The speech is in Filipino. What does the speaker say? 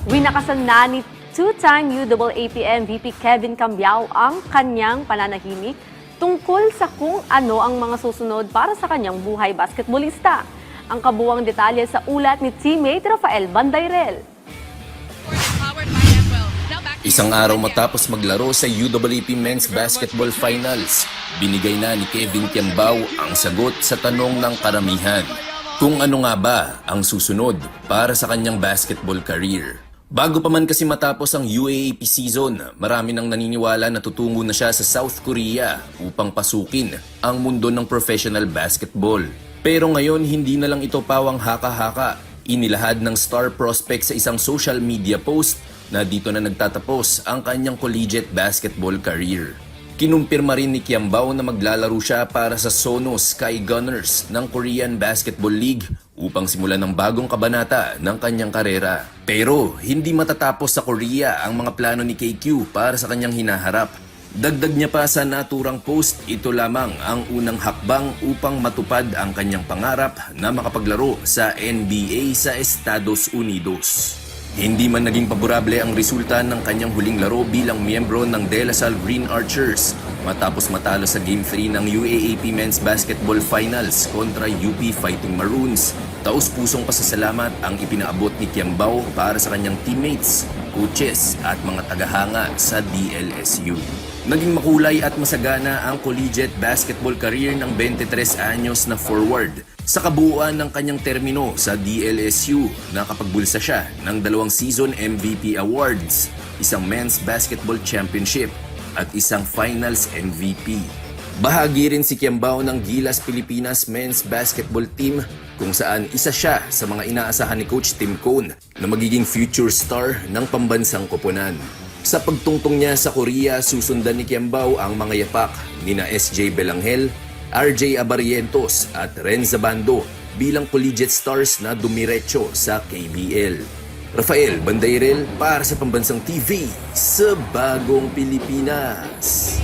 Winakasan na ni two-time UAAP MVP Kevin Cambiao ang kanyang pananahimik tungkol sa kung ano ang mga susunod para sa kanyang buhay basketballista. Ang kabuwang detalye sa ulat ni teammate Rafael Bandayrel. Isang araw matapos maglaro sa UAAP Men's Basketball Finals, binigay na ni Kevin Cambiao ang sagot sa tanong ng karamihan. Kung ano nga ba ang susunod para sa kanyang basketball career. Bago pa man kasi matapos ang UAAP season, marami nang naniniwala na tutungo na siya sa South Korea upang pasukin ang mundo ng professional basketball. Pero ngayon hindi na lang ito pawang haka-haka. Inilahad ng star prospect sa isang social media post na dito na nagtatapos ang kanyang collegiate basketball career. Kinumpirma rin ni Cambiao na maglalaro siya para sa Sono Sky Gunners ng Korean Basketball League upang simulan ng bagong kabanata ng kanyang karera. Pero hindi matatapos sa Korea ang mga plano ni KQ para sa kanyang hinaharap. Dagdag niya pa sa naturang post, ito lamang ang unang hakbang upang matupad ang kanyang pangarap na makapaglaro sa NBA sa Estados Unidos. Hindi man naging paborable ang resulta ng kanyang huling laro bilang miyembro ng De La Salle Green Archers matapos matalo sa Game 3 ng UAAP Men's Basketball Finals kontra UP Fighting Maroons. Taus-pusong pasasalamat ang ipinaabot ni Cambiao para sa kanyang teammates, coaches at mga tagahanga sa DLSU. Naging makulay at masagana ang collegiate basketball career ng 23 anyos na forward. Sa kabuuan ng kanyang termino sa DLSU, nakapagbulsa siya ng 2 season MVP awards, isang men's basketball championship at isang finals MVP. Bahagi rin si Cambiao ng Gilas Pilipinas men's basketball team kung saan isa siya sa mga inaasahan ni Coach Tim Cone na magiging future star ng pambansang koponan. Sa pagtungtong niya sa Korea, susundan ni Cambiao ang mga yapak nina SJ Belanghel, RJ Abarientos at Renza Bando bilang collegiate stars na dumiretso sa KBL. Rafael Bandayrel para sa Pambansang TV sa Bagong Pilipinas.